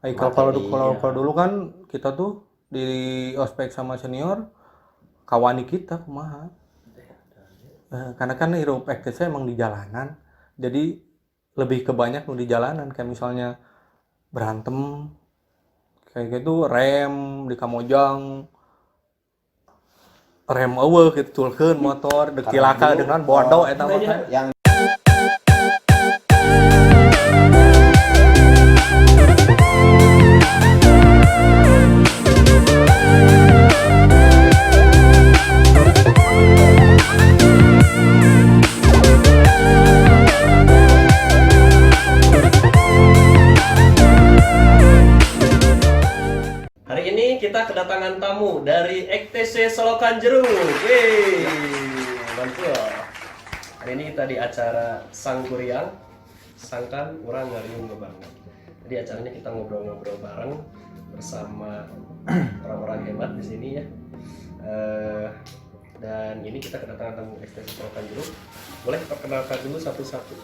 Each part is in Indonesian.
Kalau dulu kan kita tuh di ospek sama senior kawani kita kumaha. Karena kan hirup ektisnya emang di jalanan. Jadi lebih kebanyak di jalanan kayak misalnya berantem kayak gitu rem di Kamojang rem eueuh gitu culkeun motor dekilaka dengan bodoh eta mah kan. Yang Hari ini kita kedatangan tamu dari EKTC Solokan Jeruk. Yeay, mantul. Hari ini kita di acara Sang Kuriang, sangkan orang ngariung banget. Jadi acaranya kita ngobrol-ngobrol bareng bersama orang-orang hebat di sini ya. Dan ini kita kedatangan tamu EKTC Solokan Jeruk. Boleh perkenalkan dulu satu-satu.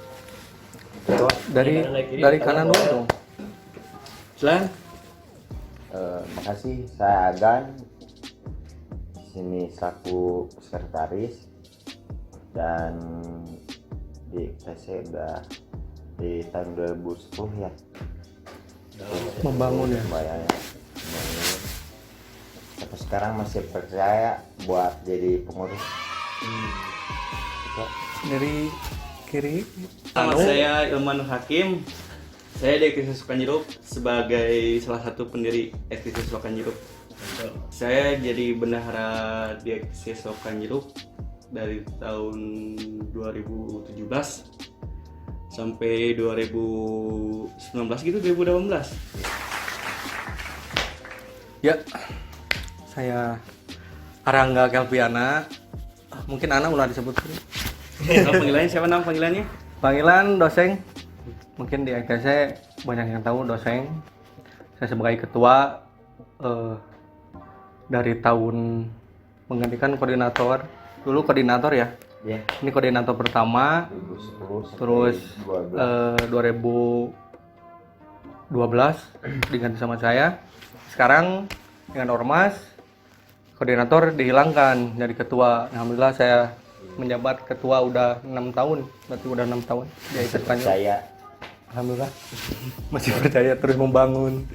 Dari kanan dulu dong. Silakan. makasih, saya Agan. Sini selaku sekretaris dan di TC udah di tahun 2010 ya. Membangun ya. Bayarnya. Sampai sekarang masih percaya buat jadi pengurus. Dari kiri. Nama saya Ilman Hakim. Saya di EKTC Solokan Jeruk sebagai salah satu pendiri EKTC Solokan Jeruk. Saya jadi bendahara di EKTC Solokan Jeruk dari tahun 2017 sampai 2019 gitu, 2018. Ya, saya Arangga Kelviana. Mungkin Ana ulah disebut. Nama panggilannya siapa, nama panggilannya? Panggilan Doseng. Mungkin di EKTC banyak yang tahu Doseng. Saya sebagai ketua dari tahun menggantikan koordinator. Dulu koordinator ya. Ya. Ini koordinator pertama. 2010 Terus 2012. 2012 diganti sama saya. Sekarang dengan Ormas koordinator dihilangkan jadi ketua. Alhamdulillah saya menjabat ketua udah 6 tahun. Berarti udah 6 tahun. Dia ikut Saya Alhamdulillah masih percaya terus membangun.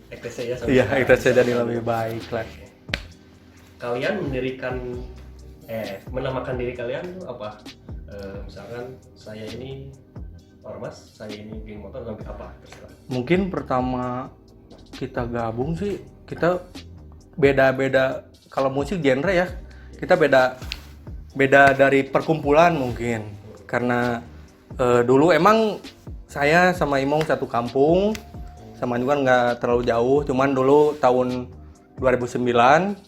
EKTC ya. Iya, kita jadi lebih baik lah. Kalian mendirikan menamakan diri kalian tuh apa? Misalkan saya ini Ormas, saya ini geng motor, atau apa? Terserah. Mungkin pertama kita gabung sih kita beda-beda kalau musik genre ya. Kita beda dari perkumpulan mungkin. Karena dulu emang saya sama Imong satu kampung, sama juga nggak terlalu jauh, cuman dulu tahun 2009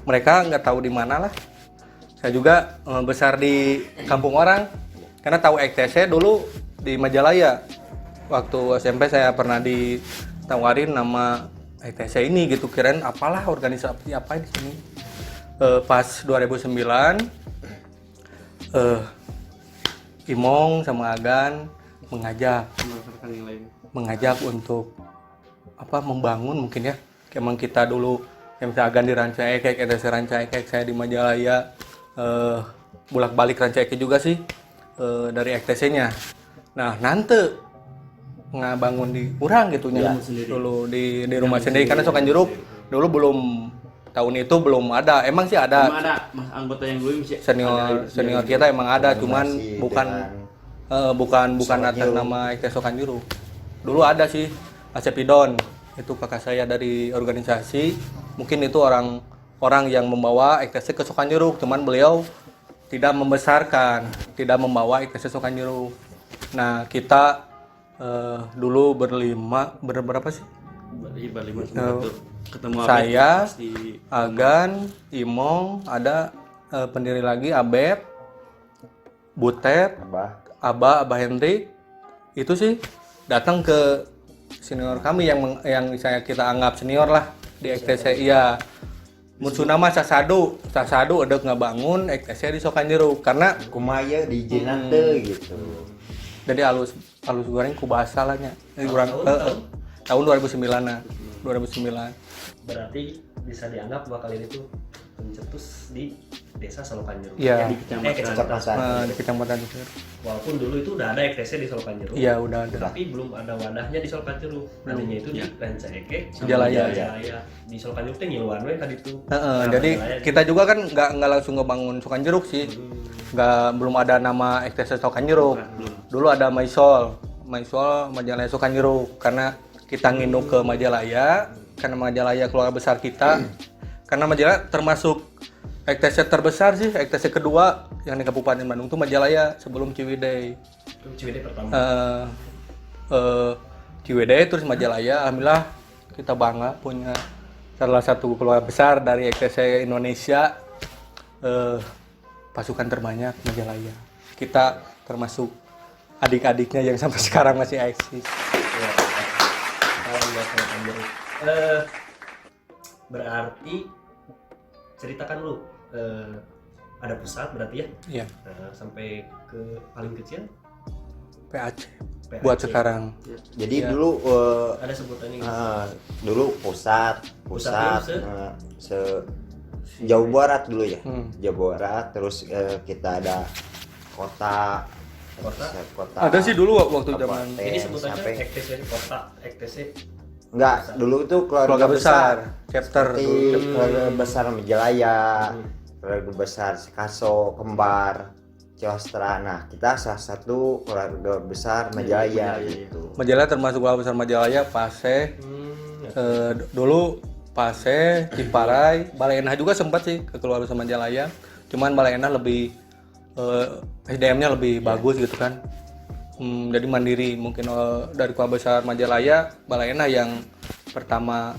mereka nggak tahu di mana lah. Saya juga besar di kampung orang, karena tahu EKTC dulu di Majalaya. Waktu SMP saya pernah ditawarin nama EKTC ini gitu, kirain apalah organisasi apa di sini. Pas 2009 Imong sama Agan mengajak untuk membangun mungkin ya. Emang kita dulu misalnya Agan di Ranca Ekek, EKTC Ranca Ekek, saya di Majalaya, bolak-balik Ranca Ekek juga sih dari EKTC-nya. Nah nanti ngabangun di urang gitu ya, dulu di rumah sendiri karena Solokan Jeruk dulu belum tahun itu belum ada. Emang sih ada. Emang ada mas anggota yang dulu senior kita emang ada, cuman bukan atas Jeruk. nama EKTC Solokan Jeruk. Dulu ada sih Asep Idon, itu kakak saya dari organisasi. Mungkin itu orang yang membawa EKTC ke Solokan Jeruk, cuman beliau tidak membesarkan, tidak membawa EKTC Solokan Jeruk. Nah kita dulu berberapa sih? Berlima ketemu Saya, di Agan, Imong, ada pendiri lagi Abed, Butet, Abah Hendrik. Itu sih datang ke senior kami yang kita anggap senior lah di EKTC. Iya. Muncul nama Sasadu udah ngebangun EKTC di Solokan Jeruk karena kumaya di jenate gitu. jadi alus goreng ku bahasa lah nya. Kurang tahun 2009-an. 2009. Berarti bisa dianggap bahwa kalian itu pencetus di desa Solokan Jeruk. Iya. Di kecamatan. kecamatan. Di kecamatan itu. Walaupun dulu itu udah ada EKTC di Solokan Jeruk. Iya, udah ada. Tapi belum ada wadahnya di Solokan Jeruk. Tadinya itu di Ya. Rancaeke sama Majalaya. Majalaya. Di Solokan Jeruk teh ngiluan we ka ditu. Jadi kita juga kan nggak langsung ngebangun Sokan Jeruk sih. Belum ada nama EKTC Sokan Jeruk. Dulu ada Maisol Majalaya Sokan Jeruk, karena kita nginduk ke Majalaya, karena Majalaya keluarga besar kita. Karena Majalaya termasuk EKTC terbesar sih, EKTC kedua yang di Kabupaten Bandung itu Majalaya sebelum Ciwidey. Itu Ciwidey pertama. Ciwidey terus Majalaya. Alhamdulillah kita bangga punya salah satu keluarga besar dari EKTC Indonesia, pasukan terbanyak Majalaya. Kita termasuk adik-adiknya yang sampai sekarang masih eksis. Ya. Alhamdulillah Solokan Jeruk. Berarti ceritakan lu ada pusat berarti ya? Iya, Sampai ke paling kecil PAC. PAC. Buat sekarang. Jadi Iya. dulu ada sebutannya. dulu pusat Pusatnya Jawa Barat dulu ya. Jawa Barat, terus kita ada kota. Ada sih dulu waktu zaman kabupaten, Ini sebutannya sampai EKTC kota, EKTC enggak, dulu itu keluarga besar, chapter seperti dulu. keluarga besar Majalaya, keluarga besar Sikaso, Kembar, Ciostra. Nah, kita salah satu keluarga besar Majalaya gitu. Majalaya termasuk keluarga besar Majalaya, Pase. Dulu Pase, Ciparai, Balai Endah juga sempat sih ke keluarga besar Majalaya. Cuman Balai Endah lebih SDM-nya lebih bagus gitu kan. Jadi mandiri mungkin dari keluarga besar Majalaya, Balai Endah yang pertama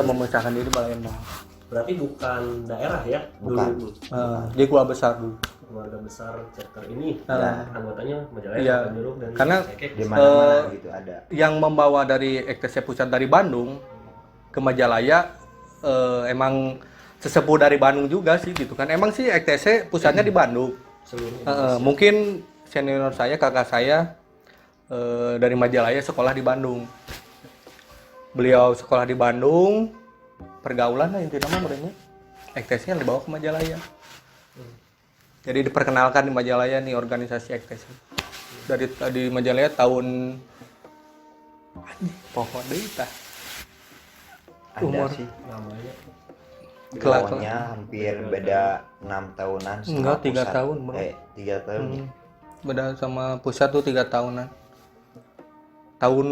memecahkan diri Balai Endah. berarti bukan daerah ya? Bukan. Dulu Dia keluarga besar dulu. keluarga besar chapter ini Ya. anggotanya Majalaya, Iya. Solokan Jeruk dan Karena Cekek. Di mana-mana gitu ada. Yang membawa dari EKTC pusat dari Bandung ke Majalaya emang sesepuh dari Bandung juga sih gitu kan. Emang sih EKTC pusatnya di Bandung. seluruh Mungkin senior saya, kakak saya dari Majalaya sekolah di Bandung. Beliau sekolah di Bandung, pergaulan lah intinya namanya. EKTC yang dibawa ke Majalaya. Jadi diperkenalkan di Majalaya nih organisasi EKTC. Dari Majalaya tahun pokok deh tah. Ada Umur. sih. namanya Kelasnya hampir beda 6 tahunan sama Enggak, 3 pusat. tahun, Bro. 3 tahun ya. Beda sama pusat tuh 3 tahunan. Tahun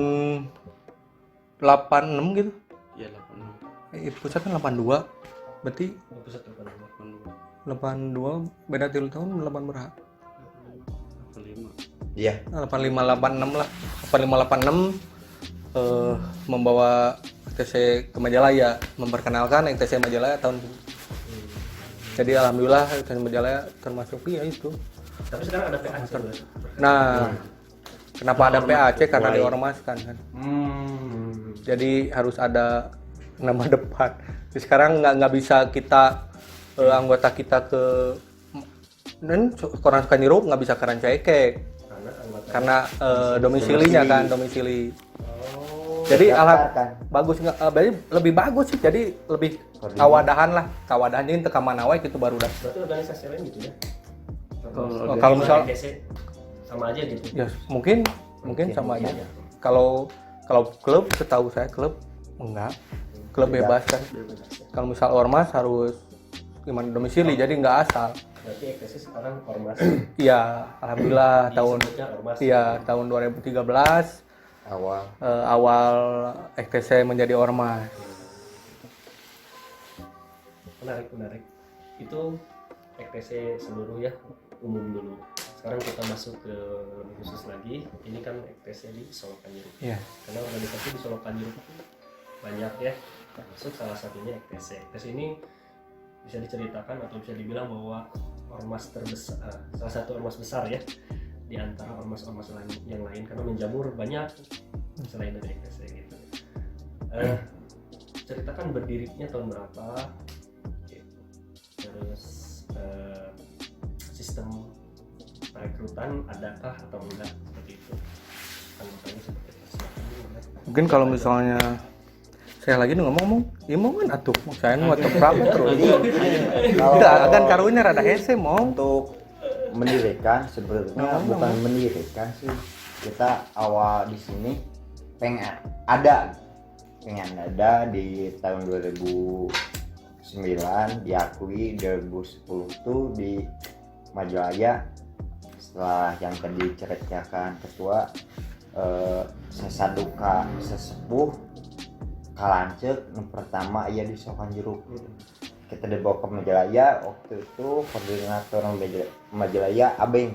86 gitu. Iya, 86. Pusat kan 82. Berarti pusat terkenal 82 beda 3 tahun 8 berapa? 85. Iya. 8586 lah. 8586 membawa EKTC ke Majalaya, memperkenalkan EKTC Majalaya tahun itu. Jadi alhamdulillah EKTC Majalaya termasuk ya itu. tapi sekarang ada PAC Nah, kenapa ada PAC? Karena diormaskan kan. Jadi harus ada nama depan. Jadi sekarang nggak bisa kita anggota kita ke Koran Sokan Jeruk nggak bisa ke Rancaike karena anggota karena domisilinya kan domisili. oh Jadi Daftarkan. bagus nggak? Berarti lebih bagus sih. Jadi lebih kawadahan lah. Kawadahan jadi teka manawai gitu baru dah. berarti organisasi lain gitu ya Kalau misal EKTC sama aja gitu ya mungkin sama aja. Kalau klub, setahu saya klub enggak. Klub bebas kan. Kalau misal ormas harus gimana domisili, jadi nggak asal. berarti EKTC sekarang ormas Iya, alhamdulillah disebutnya ormas tahun 2013 awal EKTC menjadi ormas. menarik itu EKTC seluruh ya umum dulu. Sekarang kita masuk ke lebih khusus lagi. Ini kan EKTC di Solokan Jeruk. Iya. Karena organisasi di Solokan Jeruk itu banyak ya. Termasuk salah satunya EKTC. EKTC ini bisa diceritakan atau bisa dibilang bahwa ormas terbesar, salah satu ormas besar ya di antara ormas-ormas lain yang lain karena menjamur banyak selain dari EKTC gitu. Ceritakan berdirinya tahun berapa, terus sistem perekrutan adakah atau enggak seperti itu, anggotanya seperti itu. Mungkin kalau misalnya saya lagi ngomong, ya mau kan atuh, saya nu atuh berapa terus. Enggak, agan karunya rada hese mau. Untuk mendirikan sebenarnya bukan mendirikan sih, kita awal di sini pengen ada di tahun 2009, diakui 2010 tuh di Majalaya. Setelah yang tadi diceritakan ketua, sesaduka sesepuh kalancek pertama ia di Sokan Jeruk. Kita dibawa ke Majalaya, waktu itu koordinator Majalaya Abeng.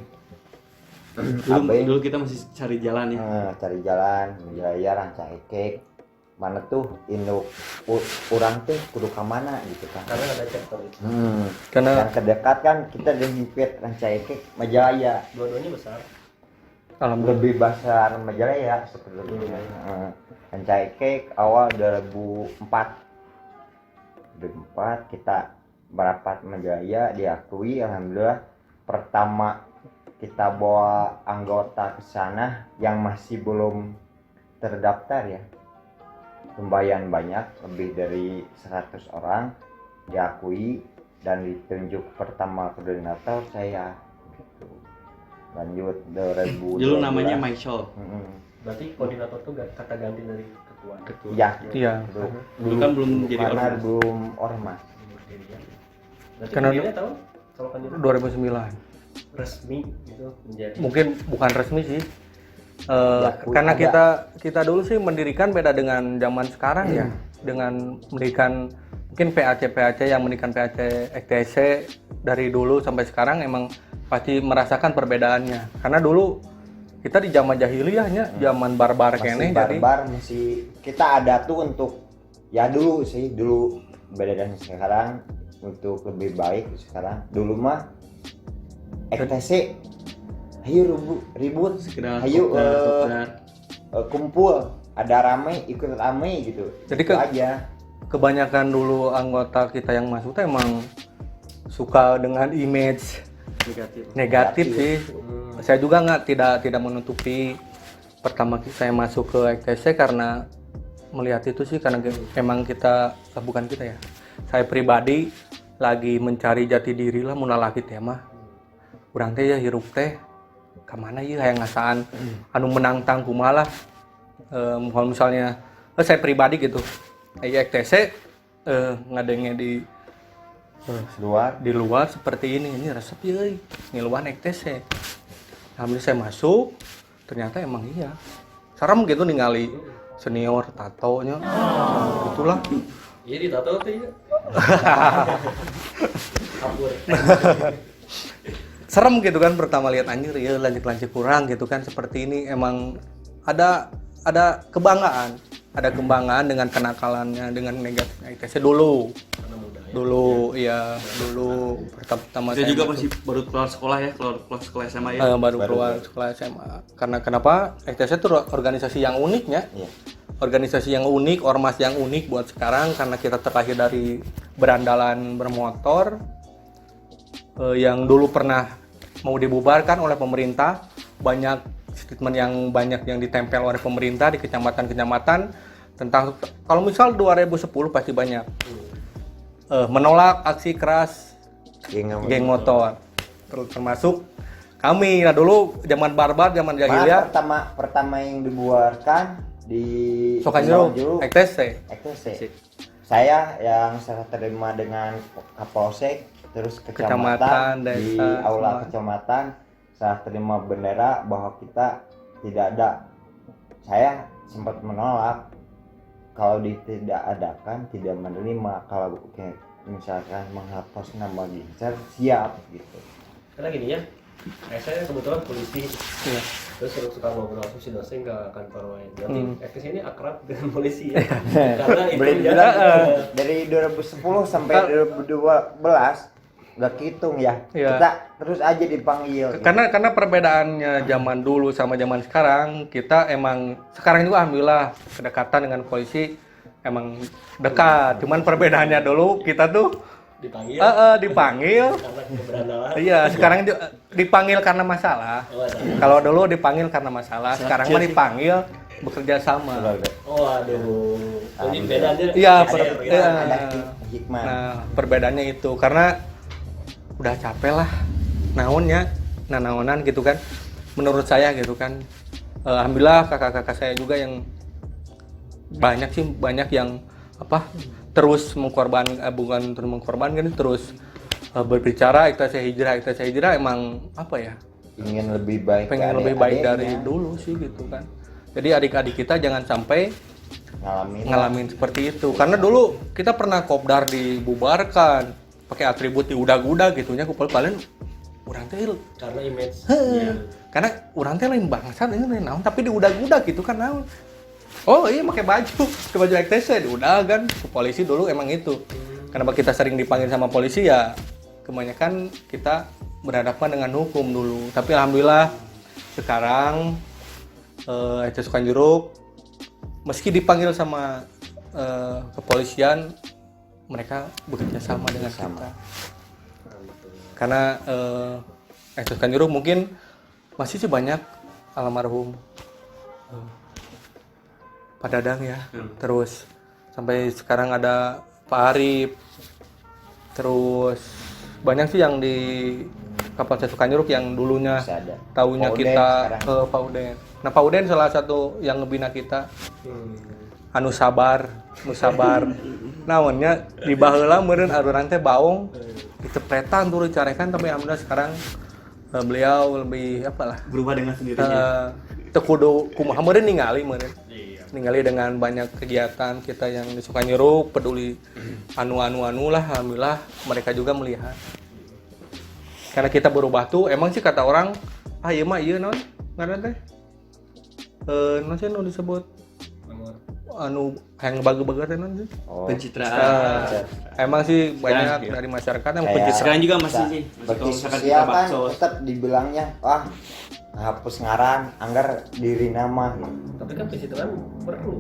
Dulu kita masih cari jalan ya. Cari jalan Majalaya Ranca Ekek. Mana tuh induk kurang tuh kudu ke mana gitu kan. Karena ada chapter itu. Karena Yang terdekat kan kita dihimpit Ranca Ekek Majalaya. Dua-duanya besar. alhamdulillah Lebih besar Majalaya sebenarnya. Ranca Ekek awal 2004 kita merapat Majalaya, diakui alhamdulillah. Pertama kita bawa anggota ke sana yang masih belum terdaftar ya, lumayan banyak, lebih dari 100 orang diakui dan ditunjuk pertama koordinator saya gitu. Lanjut 2012. Dulu namanya Michael. Berarti koordinator tuh kata ganti dari ketua. Iya. iya. Dulu kan belum jadi karena ormas. belum ormas. Berarti Karena- pendirinya tahun Solokan Jeruk 2009. resmi gitu menjadi. Mungkin bukan resmi sih. Diakui Karena ada. kita dulu sih mendirikan beda dengan zaman sekarang ya. Dengan mendirikan mungkin PAC yang mendirikan PAC EKTC dari dulu sampai sekarang emang pasti merasakan perbedaannya. Karena dulu kita di zaman jahiliyahnya, zaman barbar Masih kene jadi barbar, masih kita ada tuh untuk ya dulu beda dengan sekarang untuk lebih baik sekarang. Dulu mah EKTC ayo ribut Sekedar ayo kopdar. kumpul, ada rame ikut rame gitu. Jadi Itu aja kebanyakan dulu anggota kita yang masuk tuh emang suka dengan image Negatif. negatif sih. Saya juga tidak menutupi pertama saya masuk ke EKTC karena melihat itu sih karena emang bukan kita ya. Saya pribadi lagi mencari jati diri lah mun lalaki teh mah. Urang teh ya hirup teh ka mana ieu hayang ngasaan anu menantang kumaha lah. Kalau misalnya saya pribadi gitu. EKTC ngadenge di luar seperti ini resep euy ngiluan EKTC. Alhamdulillah saya masuk, ternyata emang iya. Sarem gitu ningali senior tatonya. Itulah. Iya ditato tuh ya. Kabur. Serem gitu kan pertama lihat anjir ya lancik-lancik kurang gitu kan seperti ini emang ada kebanggaan dengan kenakalannya dengan negatifnya ITC dulu pertama Saya saya juga masuk. masih baru keluar sekolah ya, keluar sekolah SMA ya. Baru keluar sekolah SMA. Karena kenapa? EKTC itu organisasi yang uniknya. Iya. Organisasi yang unik, ormas yang unik buat sekarang karena kita terlahir dari berandalan bermotor yang dulu pernah mau dibubarkan oleh pemerintah. Banyak statement yang ditempel oleh pemerintah di kecamatan-kecamatan tentang kalau misal 2010 pasti banyak menolak aksi keras geng motor termasuk kami. Nah dulu zaman barbar, zaman jahiliyah pertama yang dibuarkan di Sokan Jeruk, EKTC. Saya yang serah terima dengan Kapolsek, terus kecamatan di desa, aula semua. kecamatan serah terima bendera bahwa kita tidak ada. Saya sempat menolak kalau tidak adakan, tidak menerima. Kalau misalkan menghapus nama Gincer, siap gitu. Karena gini ya, saya kebetulan polisi. Iya. Terus suka ngobrol sama si dosen ke kantor lain. Berarti FTC ini akrab dengan polisi ya. Karena itu Boleh dia dibilang dari 2010 sampai 2012 udah hitung ya. Iya. Kita terus aja dipanggil. Karena perbedaannya zaman dulu sama zaman sekarang, kita emang sekarang juga alhamdulillah kedekatan dengan polisi emang dekat. Cuman perbedaannya dulu kita tuh Dipanggil dipanggil. karena keberandalan. Iya, sekarang dipanggil karena masalah. Oh, ada. Kalau dulu dipanggil karena masalah, sekarang mah dipanggil bekerja sama. Oh, aduh. Ini bedanya. Iya, Ada hikmah. Nah, perbedaannya itu karena udah capek lah naonnya, naonan gitu kan. Menurut saya gitu kan. Alhamdulillah kakak-kakak saya juga yang banyak yang terus bukan terus mengkorbankan, terus berbicara kita saya hijrah emang Ingin lebih baik. pengen lebih baik dari dulu sih gitu kan. Jadi adik-adik kita jangan sampai ngalamin seperti itu, karena dulu kita pernah kopdar dibubarkan pakai atribut di udag-udag gitunya, kupal paling urang teh Karena image. karena urang teh lain bangsat ini lain naon, tapi di udag-udag gitu kan naon. Oh iya pakai baju EKTC udah kan ke polisi dulu emang itu. Kenapa kita sering dipanggil sama polisi ya kebanyakan kita berhadapan dengan hukum dulu. Tapi alhamdulillah sekarang EKTC Sukanjeruk meski dipanggil sama kepolisian, mereka bekerja sama dengan kita. Karena EKTC Sukanjeruk mungkin masih sih banyak almarhum Pak Dadang ya, terus sampai sekarang ada Pak Arif, terus banyak sih yang di Kapolsek Sukanjeruk yang dulunya tahunya Pak Uden kita sekarang. Pak Uden. Nah Pak Uden salah satu yang ngebina kita, anu sabar. Namunnya di baheula meureun arunan teh baong dicepretan tuh dicarekan, tapi alhamdulillah sekarang beliau lebih berubah dengan sendirinya. teu kudu kumaha meureun ningali dengan banyak kegiatan kita yang di Sukanjeruk, peduli anu lah, alhamdulillah mereka juga melihat. Karena kita berubah tuh emang sih kata orang, ieu mah ieu naon ngaran teh. Naon sih nu disebut anu hayang bager-bager teh naon sih? Pencitraan. Emang sih banyak Sekarang, dari masyarakat yang Kayak- pencitraan. Sekarang juga masih sih. Bagi Kalau misalkan sosial kita kan bakso, tetap dibilangnya hapus ngaran anggar diri nama gitu. Tapi kan pencitraan perlu.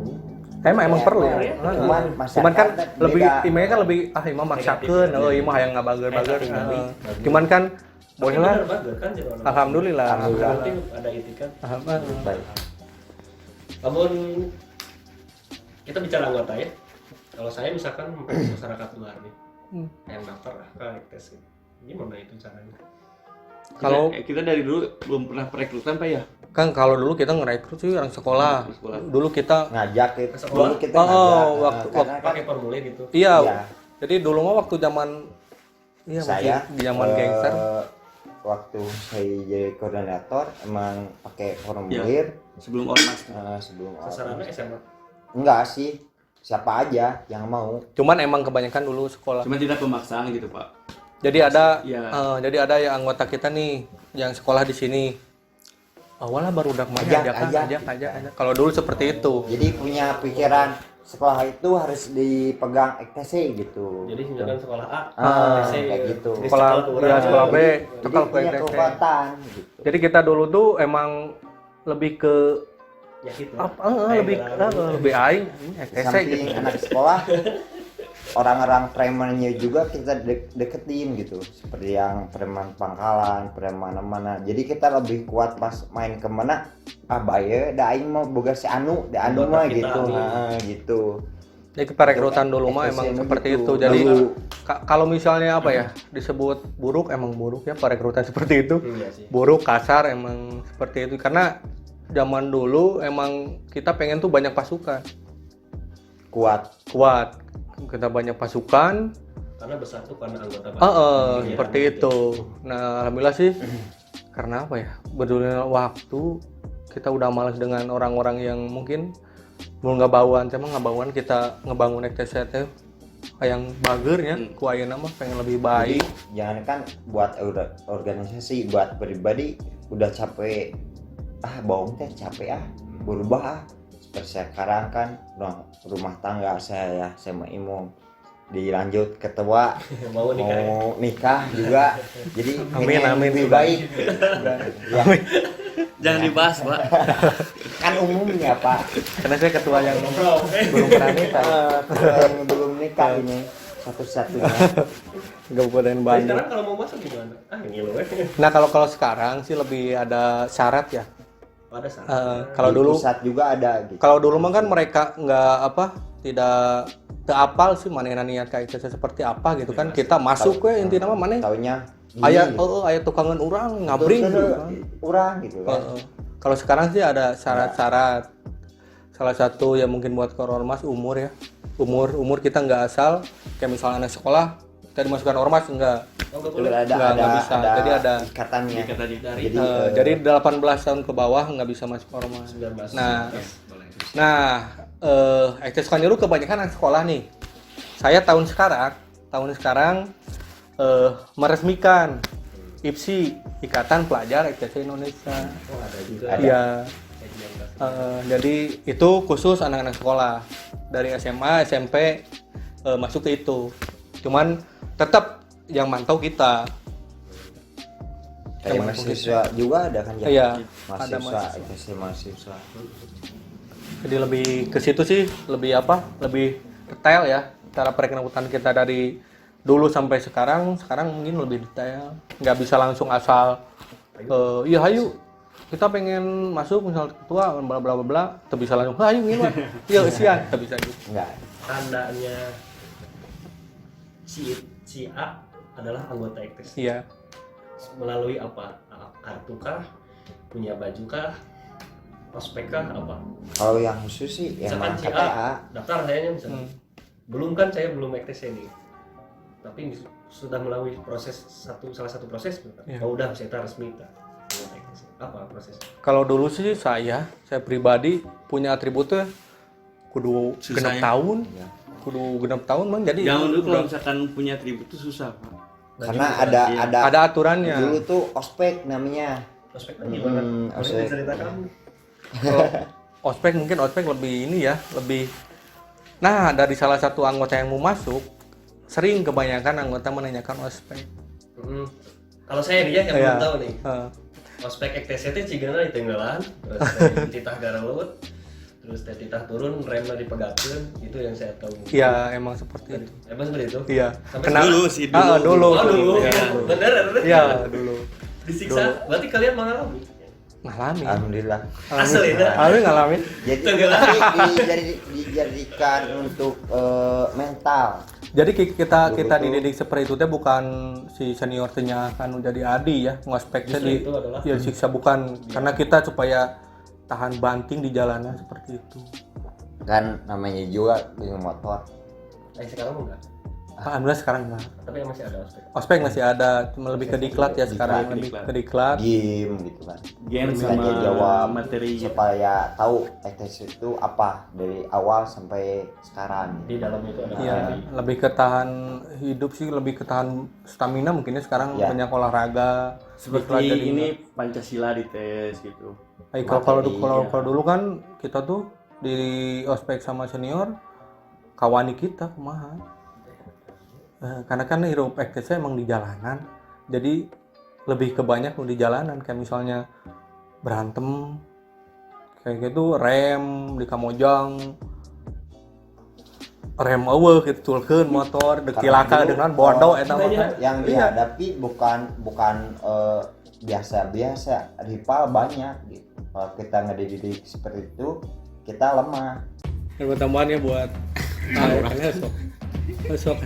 Emang perlu. Cuman kan masyarakat lebih beda. imanya kan lebih imah maksakeun, imah hayang ngabager-bager. Cuman kan boleh lah. Bener bager kan jadi orang. Alhamdulillah. Yang penting ada itikat. Baik. Namun kita bicara anggota ya. Kalau saya misalkan masyarakat luar nih, yang daftar ke EKTC, gimana itu caranya? Kalau kita dari dulu belum pernah perekrutan Pak ya. kan kalau dulu kita ngerekrut sih orang sekolah. Dulu kita Ngajak itu. Sekolah? Dulu kita ngajak. waktu- Pakai formulir gitu. iya. Iya. Jadi dulu mah waktu zaman Saya masih di zaman gangster. Waktu saya jadi koordinator emang pakai formulir Sebelum ormas. sebelum Sasarannya SMA. enggak sih, siapa aja yang mau. Cuman emang kebanyakan dulu sekolah. Cuma tidak pemaksaan gitu Pak. Jadi ada Iya. jadi ada yang anggota kita nih yang sekolah di sini. Awalnya baru udah ajak. Kalau dulu seperti itu. Jadi punya pikiran sekolah itu harus dipegang EKTC gitu. Jadi misalkan sekolah A, EKTC, kayak gitu. di Sekolah kurang. sekolah B, Jadi tekal ke punya EKTC. kekuatan gitu. Jadi kita dulu tuh emang lebih ke Ya gitu. lebih aing Di EKTC samping gitu. anak sekolah, orang-orang premannya juga kita deketin gitu. Seperti yang preman Pangkalan, preman mana. Jadi kita lebih kuat pas main kemana. Bae, da aing mah boga si Anu, da Anu mah Kita gitu. nih. Gitu. Jadi perekrutan dulu mah emang EKTC seperti gitu. itu. Jadi Lalu- kalau misalnya disebut buruk emang buruk ya perekrutan seperti itu. Iya sih. Buruk, kasar emang seperti itu karena zaman dulu emang kita pengen tuh banyak pasukan. Kuat. Kita banyak pasukan. Karena bersatu karena anggota baru. Seperti itu. Nah, alhamdulillah sih karena berjalannya waktu kita udah malas dengan orang-orang yang mungkin mau ngabauan kita ngebangun EKTC teh yang bagernya ku ayeuna mah pengen lebih baik. Jangan kan buat organisasi, buat pribadi udah capek. Bohong teh capek berubah. Seperti sekarang kan rumah tangga saya mau imum dilanjut ketua Mau nikah. Ya? mau nikah juga. Jadi Amin, pengen amin, lebih sudah. baik. Ya, Jangan dibahas Pak. kan umumnya Pak. Karena saya ketua yang belum pernah nikah. Yang belum nikah ini satu-satunya. Kabupaten Tapi Bandung. sekarang kalau mau masuk gimana? Ngilu Nah kalau sekarang sih lebih ada syarat ya. Pada saat Kalau Di dulu pusat juga ada gitu. Kalau dulu mah kan mereka tidak apal sih manehna niat ka ITC seperti apa gitu kan. Kita masuk we intina mah maneh Taunya aya aya tukangan urang ngabring gitu kan. urang gitu kan. Kalau sekarang sih ada syarat-syarat. Salah satu ya mungkin buat ormas umur ya. Umur kita nggak asal kayak misalnya anak sekolah kita dimasukkan ormas enggak. Itu ada Nggak bisa. Jadi ada ikatannya. dari Jadi Jadi 18 tahun ke bawah nggak bisa masuk ormas. 19. Nah, akses Sukanjuru kebanyakan anak sekolah nih. Saya tahun sekarang meresmikan IPSI, Ikatan Pelajar ETC Indonesia. Oh, ada juga. Iya. Jadi itu khusus anak-anak sekolah dari SMA, SMP masuk ke itu. Cuman tetap yang mantau kita. kayak mahasiswa juga ada kan ya? Iya, ada Mahasiswa, itu mahasiswa. Jadi lebih ke situ sih, lebih detail ya cara perekrutan kita dari dulu sampai sekarang mungkin lebih detail. Nggak bisa langsung asal, iya hayu kita pengen masuk misal ketua bla bla bla bla, tuh bisa langsung hayu ngin iya sian, nggak bisa gitu. Enggak. Tandanya si A adalah anggota EKTES. Iya, Melalui apa? Kartu kah? Punya baju kah? Ospek kah? Apa? Kalau yang khusus sih Misalkan emang si KTA. A daftar sayanya misalnya. Belum kan saya belum EKTES ini. Tapi sudah melalui salah satu proses bukan? Iya. Oh udah saya resmi tak. Apa proses? kalau dulu sih saya pribadi punya atributnya kudu Susah genap ya? tahun, Ya. kudu genap tahun man jadi Jangan dulu kalau udah misalkan punya atribut itu susah, Pak. Karena Baju ada aturannya. dulu tuh ospek namanya. ospeknya gimana? Boleh ospek. diceritakan? Kalau ospek lebih ini ya, lebih. Nah, dari salah satu anggota yang mau masuk, sering kebanyakan anggota menanyakan ospek. Kalau saya dia yang Iya. belum tahu nih. Eh, Ospek EKTC itu cigana di tenggelan, terus dari titah garalut, terus dari titah turun remnya dipegatkeun, itu yang saya tahu. Iya, emang seperti itu. Emang seperti itu? Iya. Sampai Kenapa? Dulu sih, Dulu. Oh dulu, Iya. bener. Iya, dulu. Disiksa, berarti kalian mengalami? Ngalamin. Alhamdulillah. Asli, dah. Alhamdulillah ngalamin. Jadi Tenggelam. dijadikan untuk mental. Jadi kita Betul. dididik seperti itu teh bukan si senior tanya kan jadi adi ya ngospeknya Justru itu adalah- ya siksa bukan karena kita supaya tahan banting di jalanan seperti itu. Kan namanya juga dengan motor. Sekarang enggak, Alhamdulillah sekarang enggak. tapi yang masih ada ospek. Ospek masih ada, cuma lebih ke diklat ya sekarang, lebih Diklat. ke diklat. Game gitu kan. Game Bisa sama dia jawab materi. supaya tahu EKTS itu apa dari awal sampai sekarang. Di dalam itu ada Iya, lebih ke tahan hidup sih, lebih ke tahan stamina mungkinnya sekarang Ya. banyak olahraga. Seperti dipelajari. ini Pancasila dites gitu. Kalau dulu kan kita tuh di ospek sama senior kawani kita kumaha. Karena kan hirup EKTC emang di jalanan, jadi lebih ke banyak di jalanan kayak misalnya berantem kayak gitu, rem di kamojang, rem eueuh gitu tulkeun motor dek cilaka dengan bodoh eta mah. Yang dihadapi bukan biasa-biasa, rival banyak gitu. Kalau kita ngedidik seperti itu, kita lemah. Buat tambahannya buat sok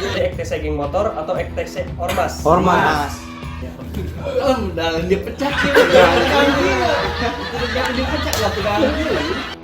Jadi EKTC geng motor atau EKTC ormas? ormas. Dalam dia pecah sih. Jangan dia pecah lah